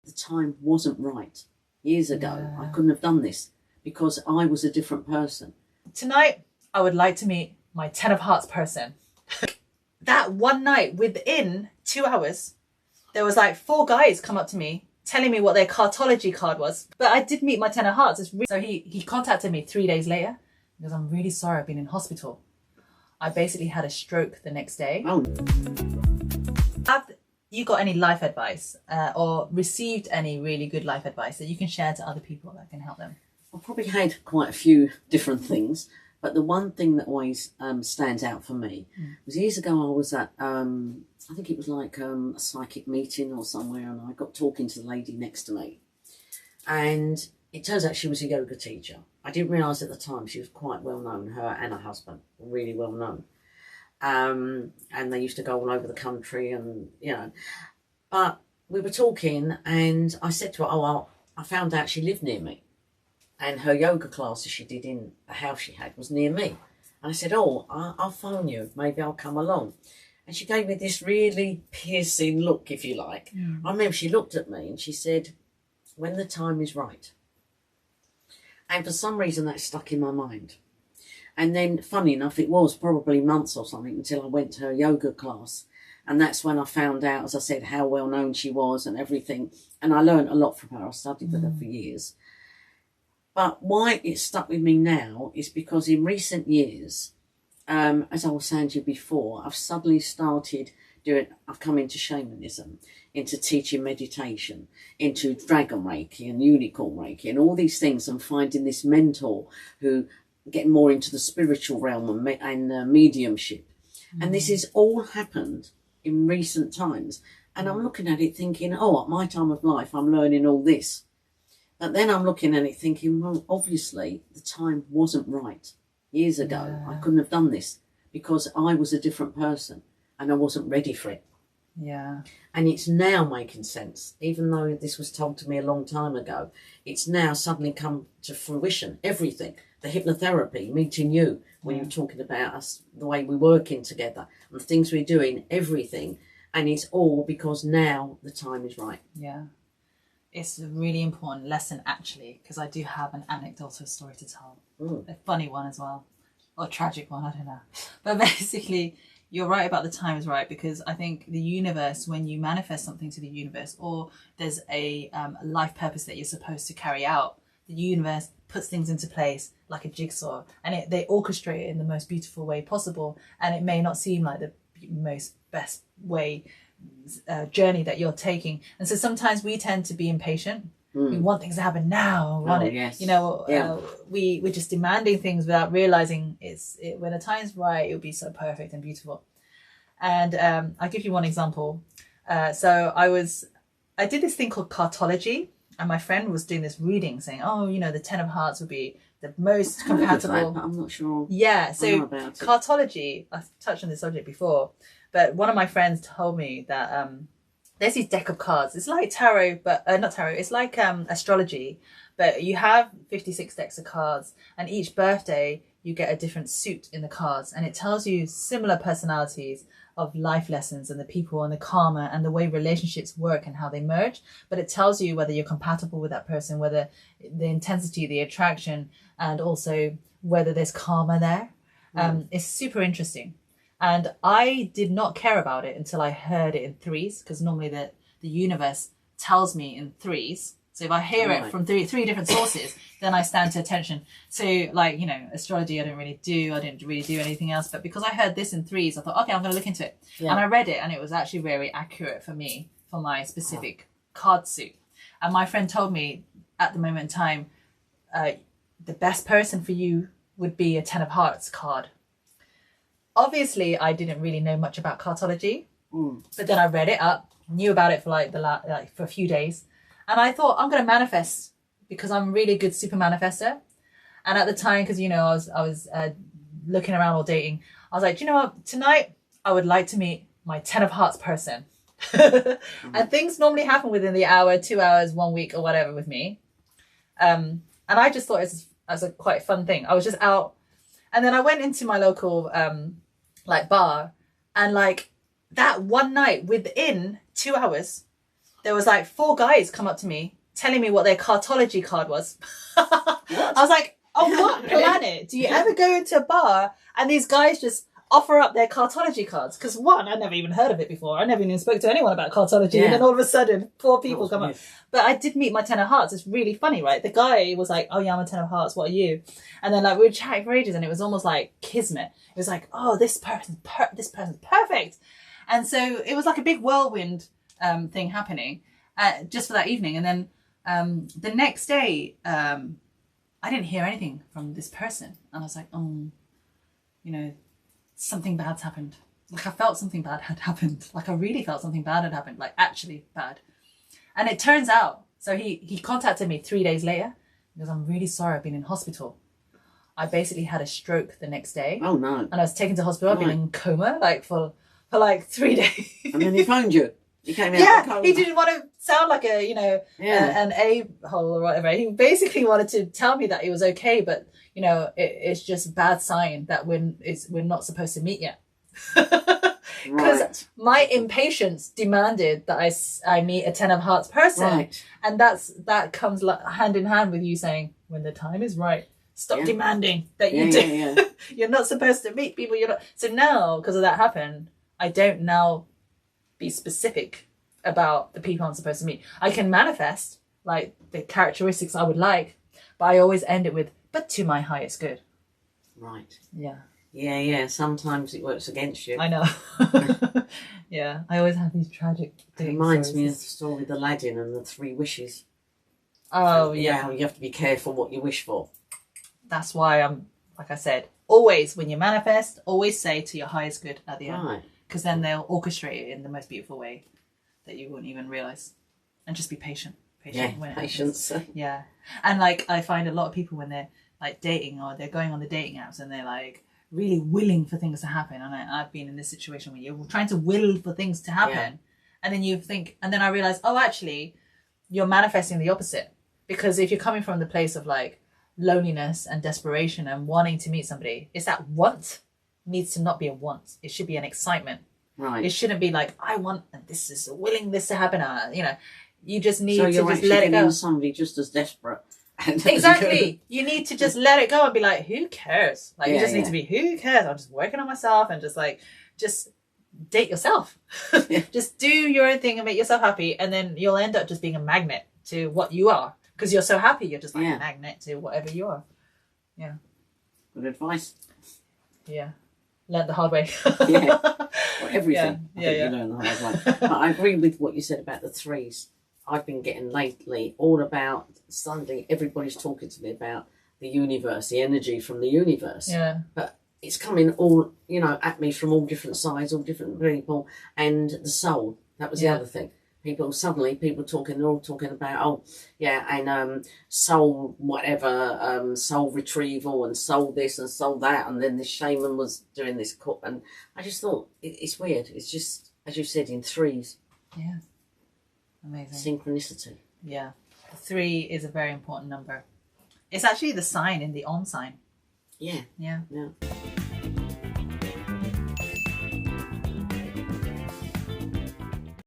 The time wasn't right. Years ago, I couldn't have done this because I was a different person. Tonight, I would like to meet my 10 of hearts person. That one night, within 2 hours, there was like 4 guys come up to me telling me what their Cartology card was. But I did meet my 10 of hearts. So he contacted me 3 days later. He goes, I'm really sorry, I've been in hospital. I basically had a stroke the next day. Oh. Have you got any life advice or received any really good life advice that you can share to other people that can help them? I've probably had quite a few different things, but the one thing that always stands out for me was years ago I was at, I think it was like a psychic meeting or somewhere, and I got talking to the lady next to me. And it turns out she was a yoga teacher. I didn't realise at the time she was quite well known, her and her husband, really well known. And they used to go all over the country and, you know. But we were talking and I said to her, I found out she lived near me. And her yoga classes she did in the house she had was near me. And I said, I'll phone you. Maybe I'll come along. And she gave me this really piercing look, if you like. I remember she looked at me and she said, when the time is right. And for some reason that stuck in my mind. And then, funny enough, it was probably months or something until I went to her yoga class. And that's when I found out, as I said, how well known she was and everything. And I learned a lot from her. I studied with her for years. But why it stuck with me now is because in recent years, as I was saying to you before, I've suddenly started I've come into shamanism, into teaching meditation, into dragon reiki and unicorn reiki and all these things, and finding this mentor who getting more into the spiritual realm and mediumship. And this has all happened in recent times. And I'm looking at it thinking, at my time of life, I'm learning all this. But then I'm looking at it thinking, well, obviously the time wasn't right. Years ago, I couldn't have done this because I was a different person and I wasn't ready for it. Yeah. And it's now making sense. Even though this was told to me a long time ago, it's now suddenly come to fruition, everything. The hypnotherapy, meeting you, when you're talking about us, the way we're working together, and the things we're doing, everything. And it's all because now the time is right. Yeah. It's a really important lesson, actually, because I do have an anecdotal story to tell. A funny one as well. Or a tragic one, I don't know. But basically, you're right about the time is right, because I think the universe, when you manifest something to the universe, or there's a life purpose that you're supposed to carry out, the universe puts things into place like a jigsaw, and they orchestrate it in the most beautiful way possible. And it may not seem like the most best way journey that you're taking, and so sometimes we tend to be impatient. We want things to happen now. Yes. You know, we're just demanding things without realizing when the time's right, it'll be so perfect and beautiful. And I'll give you one example. So I did this thing called Cartology, and my friend was doing this reading saying, the 10 of hearts would be the most compatible. But I'm not sure. Yeah, so Cartology, I've touched on this subject before, but one of my friends told me that there's this deck of cards. It's like tarot, but not tarot. It's like astrology, but you have 56 decks of cards, and each birthday you get a different suit in the cards, and it tells you similar personalities of life lessons and the people and the karma and the way relationships work and how they merge. But it tells you whether you're compatible with that person, whether the intensity, the attraction, and also whether there's karma there. It's super interesting. And I did not care about it until I heard it in threes, because normally the universe tells me in threes. So if I hear it from three different sources, then I stand to attention. So astrology I didn't really do anything else. But because I heard this in threes, I thought, okay, I'm going to look into it. Yeah. And I read it, and it was actually very accurate for me, for my specific card suit. And my friend told me at the moment in time, the best person for you would be a 10 of hearts card. Obviously, I didn't really know much about Cartology, but then I read it up, knew about it for for a few days, and I thought, I'm going to manifest, because I'm a really good super manifester. And at the time, because I was looking around or dating, I was like, do you know what? Tonight I would like to meet my 10 of hearts person. And things normally happen within the hour, 2 hours, 1 week, or whatever with me. And I just thought it was a quite fun thing. I was just out, and then I went into my local bar, and that one night, within 2 hours, there was like 4 guys come up to me telling me what their Cartology card was. I was like, on what planet do you ever go into a bar and these guys just offer up their Cartology cards? Because one, I never even heard of it before. I never even spoke to anyone about Cartology. And then all of a sudden, 4 people come up. But I did meet my 10 of hearts. It's really funny, right? The guy was like, oh yeah, I'm a 10 of hearts. What are you? And then like we were chatting for ages and it was almost like kismet. It was like, oh, this person's perfect. And so it was like a big whirlwind thing happening just for that evening. And then the next day, I didn't hear anything from this person. And I was like, you know, something bad's happened. Like I felt something bad had happened. Like I really felt something bad had happened. Like actually bad. And it turns out, so he contacted me 3 days later. He goes, I'm really sorry, I've been in hospital. I basically had a stroke the next day. Oh no. And I was taken to hospital. I've been in coma like for like 3 days. And then he phoned you. He came out. Yeah, he didn't want to sound like a, you know, an a-hole or whatever. He basically wanted to tell me that it was okay, but, you know, it's just a bad sign that we're not supposed to meet yet. Because my impatience demanded that I meet a 10 of hearts person. And that comes hand in hand with you saying, when the time is right, stop demanding that you do. You're not supposed to meet people. You're not. So now, because of that happened, I don't now be specific about the people I'm supposed to meet. I can manifest like the characteristics I would like, but I always end it with, but to my highest good. Right. Yeah. Yeah. Sometimes it works against you. I know. Yeah. I always have these tragic things. It reminds me of the story of Aladdin and the 3 wishes. Oh, yeah. You have to be careful what you wish for. That's why I'm, like I said, always when you manifest, always say to your highest good at the end. Right. Because then they'll orchestrate it in the most beautiful way that you wouldn't even realise. And just be patient. Patience. Yeah. And like I find a lot of people when they're like dating or they're going on the dating apps and they're like really willing for things to happen. And I've been in this situation where you're trying to will for things to happen. And then you think, and then I realise, oh, actually, you're manifesting the opposite. Because if you're coming from the place of like loneliness and desperation and wanting to meet somebody, it's that want needs to not be a want. It should be an excitement. Right. It shouldn't be like, I want, and this is willing this to happen. You know, you just need so to you're just let it go. Somebody just as desperate. Exactly. You need to just let it go and be like, who cares? Like you just need to be, who cares? I'm just working on myself and just date yourself. Just do your own thing and make yourself happy. And then you'll end up just being a magnet to what you are. Because you're so happy. You're just like a magnet to whatever you are. Yeah. Good advice. Yeah. Learned the hard way. Well, everything. Yeah. You learn the hard way. But I agree with what you said about the 3s. I've been getting lately all about Sunday. Everybody's talking to me about the universe, the energy from the universe. Yeah. But it's coming all, you know, at me from all different sides, all different people, and the soul. That was the other thing. People talking, they're all talking about, soul, whatever, soul retrieval and soul this and soul that. And then the shaman was doing this. And I just thought, it's weird. It's just, as you said, in 3s. Yeah. Amazing. Synchronicity. Yeah. The 3 is a very important number. It's actually the sign in the on sign. Yeah. Yeah.